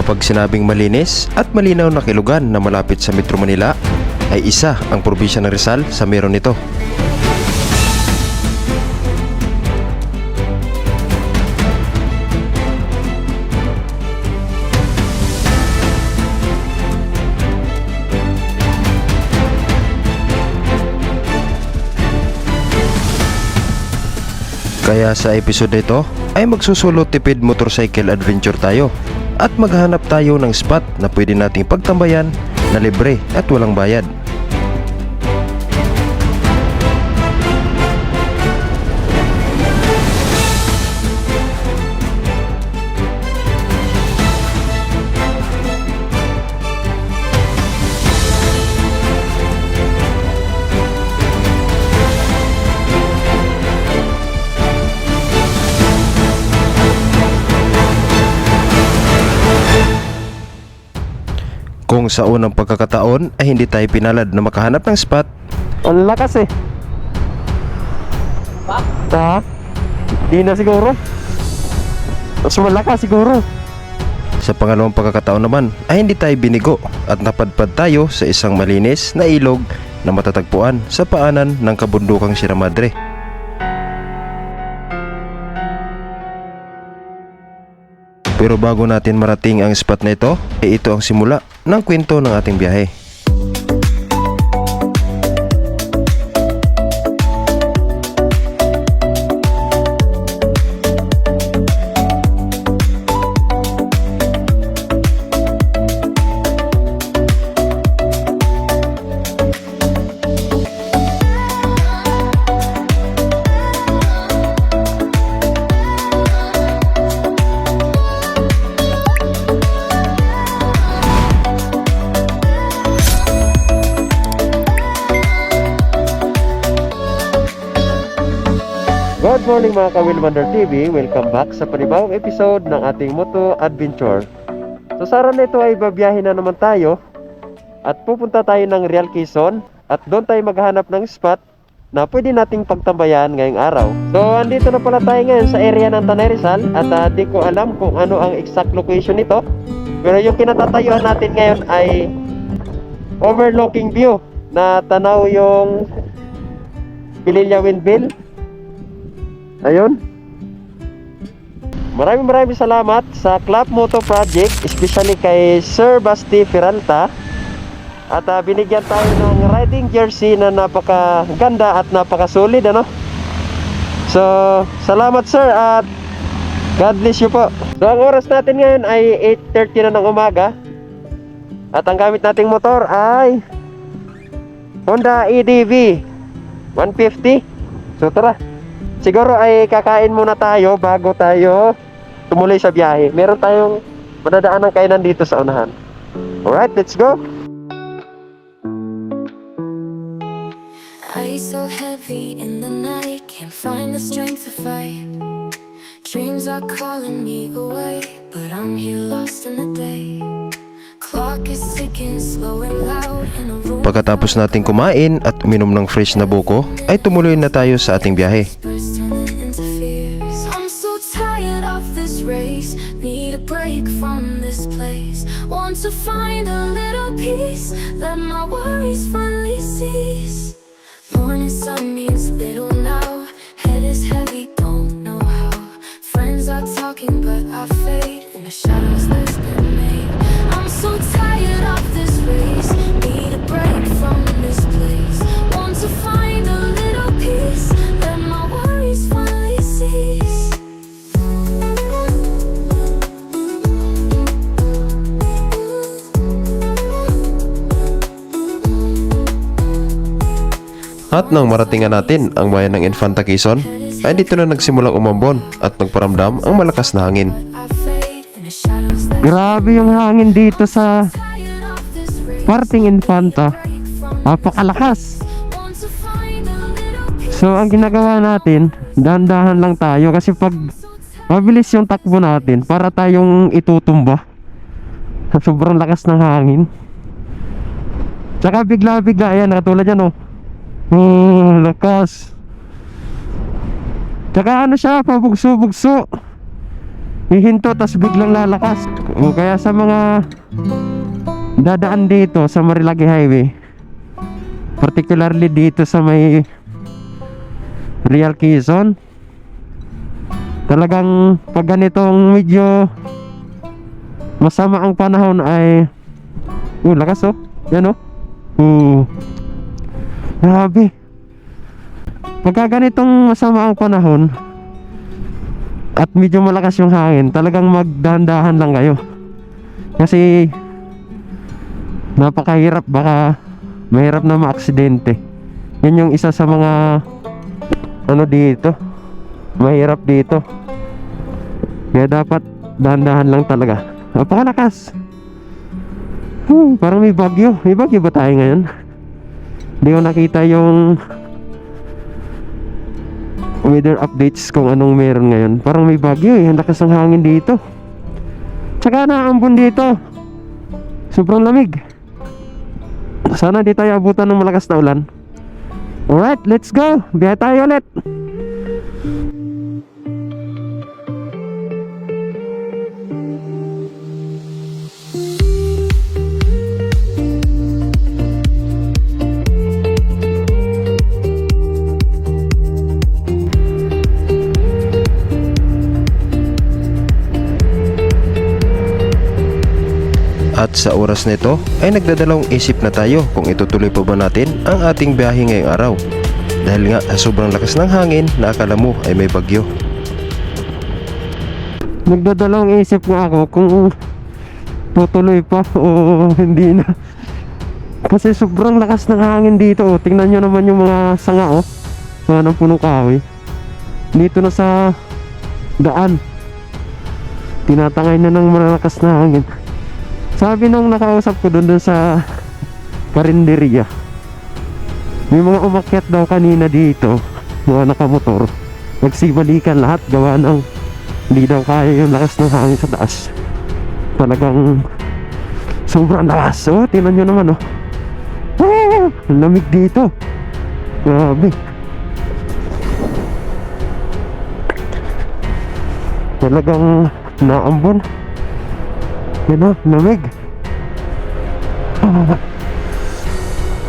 Kapag sinabing malinis at malinaw na kilugan na malapit sa Metro Manila, ay isa ang probinsya ng Rizal sa meron nito. Kaya sa episode nito ay magsusulo tipid motorcycle adventure tayo at maghanap tayo ng spot na pwede nating pagtambayan na libre at walang bayad. Kung sa unang pagkakataon ay hindi tayo pinalad na makahanap ng spot. Ang lakas eh. Ha? Di na siguro. Mas malakas siguro. Sa pangalawang pagkakataon naman ay hindi tayo binigo at napadpad tayo sa isang malinis na ilog na matatagpuan sa paanan ng kabundukang Sierra Madre. Pero bago natin marating ang spot na ito, ay ito ang simula ng kwento ng ating biyahe. Good morning mga ka-Willmander TV. Welcome back sa panibawang episode ng ating Moto Adventure. So sa araw na ito ay babiyahin na naman tayo at pupunta tayo ng Real Quezon at doon tayo maghanap ng spot na pwede nating pagtambayan ngayong araw. So andito na pala tayo ngayon sa area ng Tanay Rizal at di ko alam kung ano ang exact location nito. Pero yung kinatatayuan natin ngayon ay overlooking view na tanaw yung Pililla Windmill. Ayun. Maraming salamat sa Club Moto Project, especially kay Sir Basti Peralta. At binigyan tayo ng riding jersey na napakaganda at napakasulit, ano? So, salamat sir at God bless you po. So, ang oras natin ngayon ay 8:30 na ng umaga. At ang gamit nating motor ay Honda EDV 150. So, tara. Siguro ay kakain muna tayo bago tayo tumuloy sa biyahe. Meron tayong madadaan ng kainan dito sa unahan. Alright, let's go! I so heavy in the night, can't find the strength to fight. Dreams are calling me away, but I'm here lost in the day. Clock is ticking, slow and loud in a room. Pagkatapos nating kumain at uminom ng fresh na buko, ay tumuloy na tayo sa ating biyahe. I'm so tired of this race, need a break from this place. Want to find a little peace, let my worries finally cease. Morning sun means little now, head is heavy, don't know how. Friends are talking but I fade in the shadows that's been made. I'm so tired of this race, need a break from this place. Want to find a little peace, let my worries finally cease. At nang maratingan natin ang bayan ng Infanta Quezon, ay dito na nagsimulang umambon at nagparamdam ang malakas na hangin. Grabe yung hangin dito sa parting Infanta. Napakalakas. So ang ginagawa natin, dahan-dahan lang tayo kasi pag mabilis yung takbo natin, para tayong itutumba sa sobrang lakas ng hangin. Tsaka bigla-bigla, ayan, katulad yan, oh. Lakas. Tsaka ano siya, pabugso-bugso. hihinto tas biglang lalakas. O kaya sa mga dadaan dito sa Marilaki Highway, particularly dito sa may Real Quezon, talagang pag ganitong medyo masama ang panahon ay lakas oh. Yan oh. Grabe. Pagka ganitong masama ang panahon at medyo malakas yung hangin, talagang magdahan-dahan lang kayo. Kasi napakahirap, baka mahirap na maaksidente. Yan yung isa sa mga ano dito, mahirap dito. Kaya dapat dahan-dahan lang talaga. Napakalakas. Parang may bagyo. May bagyo ba tayo ngayon? Hindi ko nakita yung weather updates kung anong meron ngayon. Parang may bagyo eh. Ang lakas ng hangin dito. Tsaka naambon dito. Sobrang lamig. Sana di tayo abutan ng malakas na ulan. Alright, let's go. Biyahe tayo ulit. At sa oras nito ay nagdadalawang isip na tayo kung itutuloy pa ba natin ang ating biyahe ngayong araw. Dahil nga sa sobrang lakas ng hangin na akala mo ay may bagyo. Nagdadalawang isip nga ako kung tutuloy pa o hindi na. Kasi sobrang lakas ng hangin dito oh. Tingnan nyo naman yung mga sanga oh. Mga ng punong kahoy. Dito na sa daan, tinatangay na ng malakas na hangin. Sabi nung nakausap ko doon sa karinderya, may mga umakyat daw kanina dito, mga nakamotor, nagsibalikan lahat gawa ng hindi daw kaya yung lakas ng hangin sa taas. Talagang sobrang lakas. Oh, tingnan nyo naman oh. Lamig dito. Grabe. Talagang naambon. Yan o, lamig.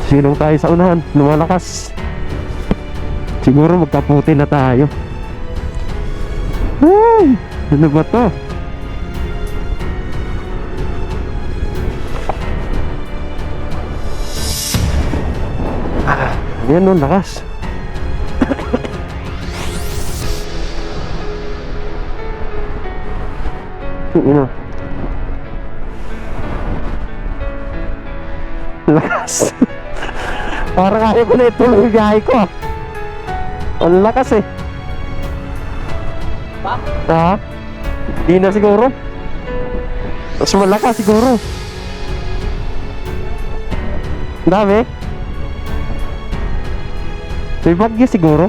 Silong tayo sa unahan, lumalakas. Siguro magkaputi na tayo. Ay, ano ba to? Yan o, lakas. Ina. Lakas. Parang ayaw ko na ituloy yung biyahe ko ah. Ang lakas eh. Ha? Di na siguro. Mas malakas siguro. Dami. May bagyo siguro.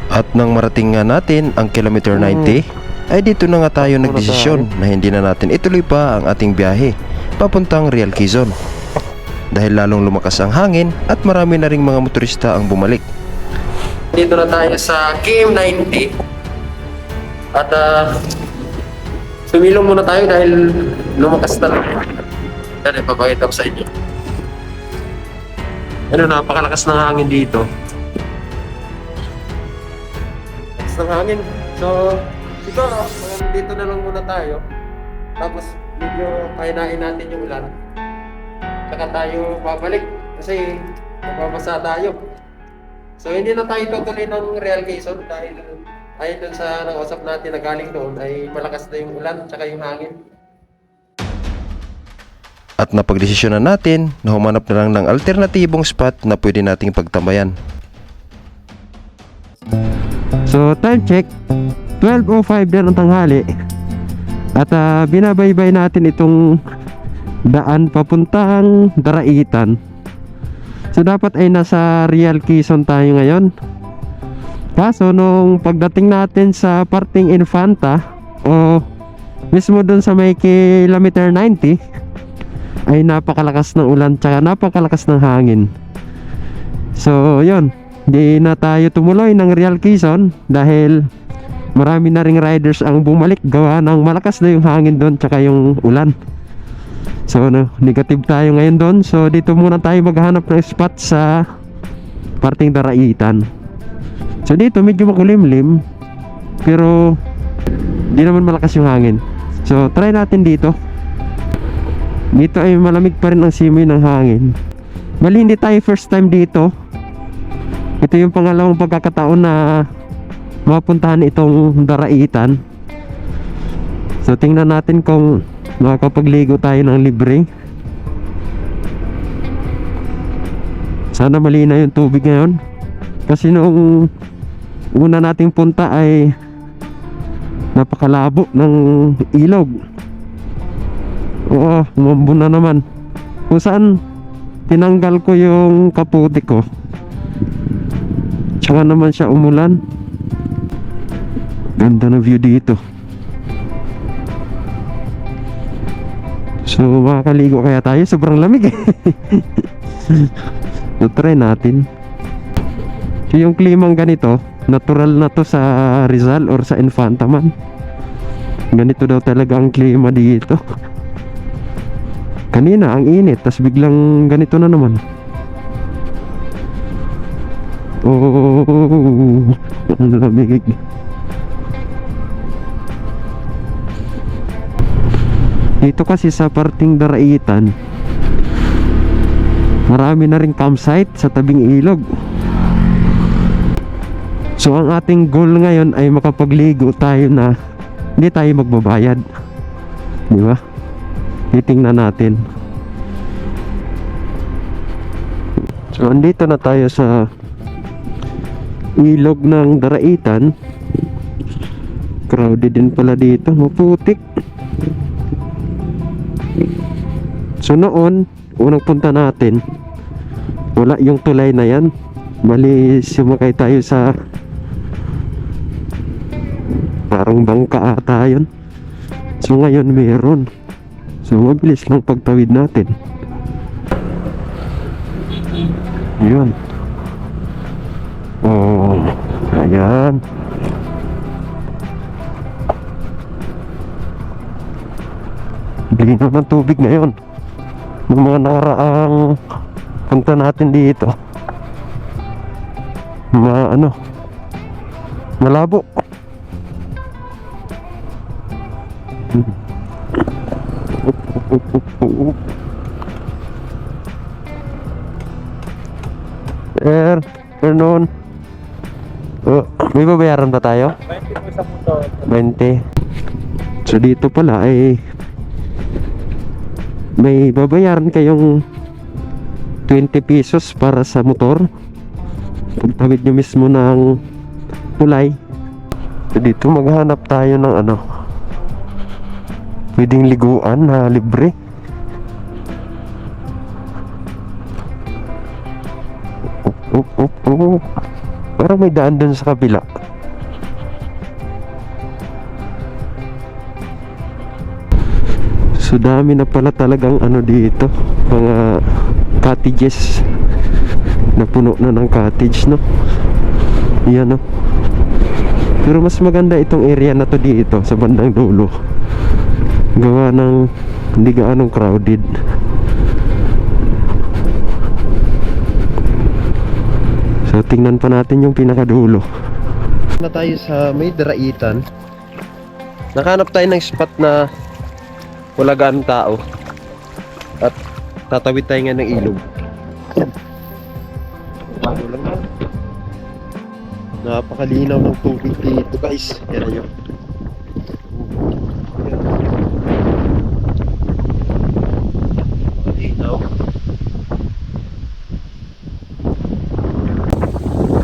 At nang marating nga natin ang kilometer 90, ay dito na nga tayo nagdesisyon na hindi na natin ituloy pa ang ating biyahe papuntang Real Quezon. Dahil lalong lumakas ang hangin at marami na ring mga motorista ang bumalik. Dito na tayo sa KM90. At sumilong muna tayo dahil lumakas na lang. Yan, ipapakita ko sa inyo. Ano, napakalakas ng hangin dito. Lakas ng hangin. So, siguro, dito na lang muna tayo. Tapos, medyo kainain natin yung ulan. Saka tayo babalik kasi mababasa tayo. So hindi na tayo tutuloy ng Real Quezon dahil ayon dun sa nakausap natin na galing doon ay malakas na yung ulan tsaka yung hangin. At napagdesisyonan natin na humanap na lang ng alternatibong spot na pwede nating pagtambayan. So time check, 12:05 din ang tanghali. At binabaybay natin itong daan papuntang Daraitan. So dapat ay nasa Real Quezon tayo ngayon. Kaso nung pagdating natin sa parting Infanta o mismo dun sa may kilometer 90 ay napakalakas ng ulan tsaka napakalakas ng hangin. So yun, di na tayo tumuloy ng Real Quezon dahil marami na ring riders ang bumalik gawa ng malakas na yung hangin doon tsaka yung ulan. So negative tayo ngayon doon. So dito muna tayo maghanap ng spot sa parting Daraitan. So dito medyo makulimlim pero di naman malakas yung hangin. So try natin dito. Dito ay malamig pa rin ang simoy ng hangin. Bali hindi tayo first time dito. Ito yung pangalawang pagkakataon na mapuntahan itong Daraitan. So tingnan natin kung makakapagligo tayo ng libre. Sana malinaw yung tubig ngayon. Kasi noong una nating punta ay napakalabo ng ilog. Oo, umambo na naman. Kung saan tinanggal ko yung kaputi ko, tsaka naman siya umulan. Ganda na view dito. So makakaligo kaya tayo? Sobrang lamig eh. So try natin. So yung klimang ganito, natural na to sa Rizal or sa Infanta man. Ganito daw talaga ang klima dito. Kanina ang init, tas biglang ganito na naman. Oh, ang lamig. Dito kasi sa parting Daraitan, marami na ring campsite sa tabing ilog. So ang ating goal ngayon ay makapagligo tayo na hindi tayo magbabayad. Di ba? Titingnan natin. So andito na tayo sa ilog ng Daraitan. Crowded din pala dito, maputik. So noon, unang punta natin, wala yung tulay na yan. Bali sumakay tayo sa parang bangka ata yun. So ngayon meron. So mabilis lang pagtawid natin. Yun. Oh, ayan. Linaw ng tubig ngayon. Ng mga nakaraang punta natin dito, malabo. Turn on. Oh, may babayaran ba tayo? 20 po sa motor. 20. So dito pala ay may babayaran kayong 20 pesos para sa motor. Pagtawid nyo mismo ng tulay. So dito maghanap tayo ng pwedeng liguan na libre. Parang may daan dun sa kabila. So dami na pala talagang dito, mga cottages na puno na ng cottage, no? Yan, no? Pero mas maganda itong area na to dito sa bandang dulo, gawa ng hindi gaanong crowded. So tingnan pa natin yung pinakadulo. Na tayo sa may Daraitan. Nakahanap tayo ng spot na wala gaanong tao at tatawid tayo nga ng ilog. Napakalinaw ng tubig dito, guys. Yan nyo.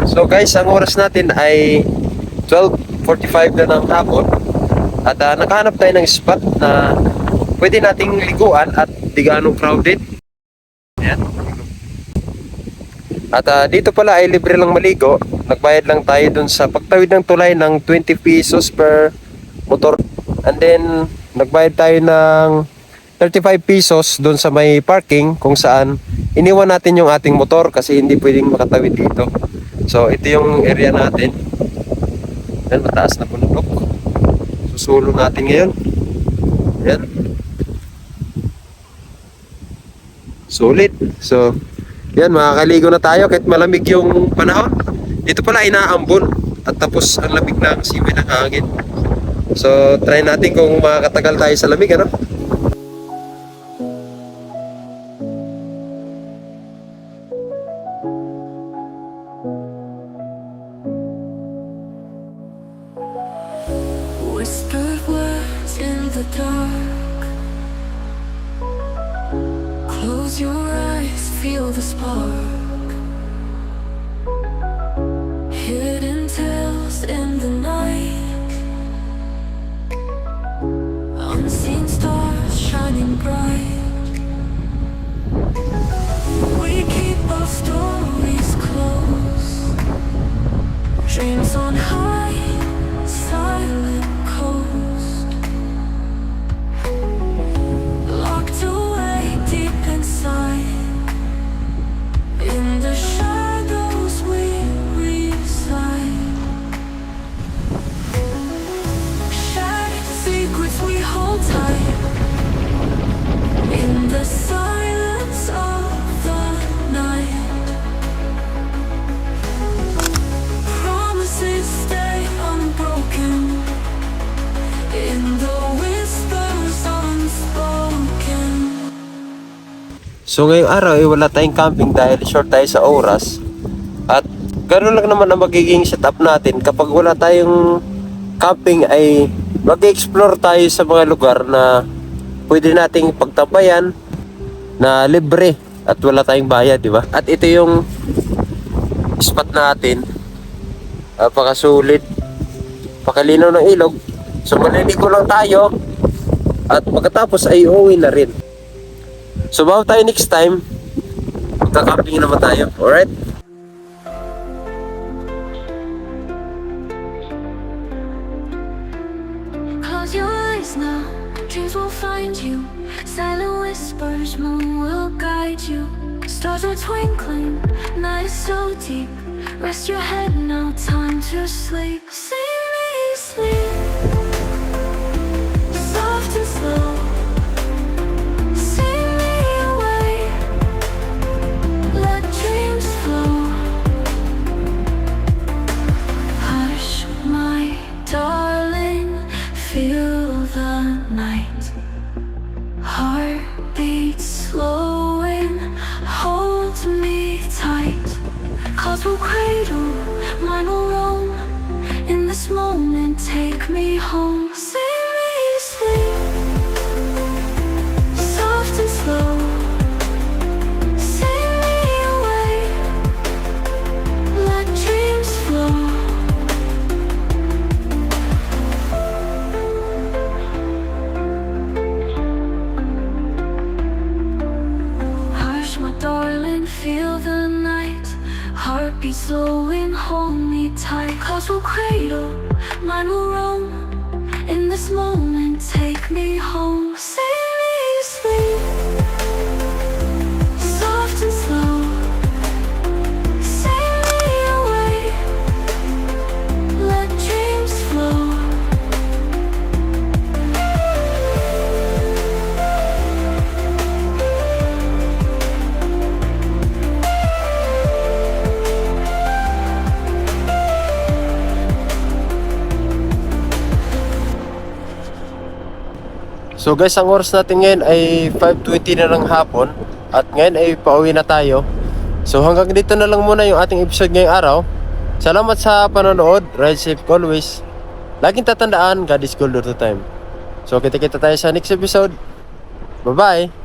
So guys, ang oras natin ay 12:45 na ng hapon. At nakahanap tayo ng spot na pwede nating liguan at di gaano crowded. Ayan. At dito pala ay libre lang maligo. Nagbayad lang tayo dun sa pagtawid ng tulay ng 20 pesos per motor. And then nagbayad tayo ng 35 pesos dun sa may parking kung saan iniwan natin yung ating motor kasi hindi pwedeng makatawid dito. So ito yung area natin. Yan, mataas na bundok. Susulo natin ngayon. Yan. Sulit. So, yan, makakaligo na tayo kahit malamig yung panahon. Dito pala inaambon at tapos ang lamig ng siwi ng hangin. So, try natin kung makakatagal tayo sa lamig, ano? Whispered words in the dark. Close your eyes, feel the spark. Hidden tales in the night. Unseen stars shining bright. We keep our stories close. Dreams on high, silent coast. Locked away deep inside. In the shadows we reside. Shared secrets we hold tight. In the silence of the night. Promises stay unbroken. In the whispers unspoken. So ngayong araw ay wala tayong camping dahil short tayo sa oras. At ganoon lang naman ang magiging setup natin. Kapag wala tayong camping ay mag-explore tayo sa mga lugar na pwede nating pagtabayan na libre at wala tayong bayad, di ba? At ito yung spot natin. Napakasulit. Pakalinaw ng ilog. So maliligo lang tayo at pagkatapos ay uuwi na rin. So bago tayo next time, magka-camping naman tayo. Alright? Close your eyes now, dreams will find you. Silent whispers, moon will guide you. Stars are twinkling, night is so deep. Rest your head now, time to sleep. See me sleep, soft and slow. See me awake, let dreams flow. Hush, my darling, feel the night. Heartbeat slowing, hold me tight. Clouds will cradle, mine will roam. In this moment, take me home. See me sleep, soft and slow. See me awake, let dreams flow. Hush, my darling, feel the night. Heartbeat slowing, hold me tight. Clouds will cradle, mine will roam. In this moment, take me home. See me sleep, soft and slow. See me awake, let dreams flow. So guys, ang oras natin ngayon ay 5:20 na ng hapon. At ngayon ay pauwi na tayo. So hanggang dito na lang muna yung ating episode ngayong araw. Salamat sa panonood. Ride safe always. Laging tatandaan, God is good all the time. So kita-kita tayo sa next episode. Bye-bye!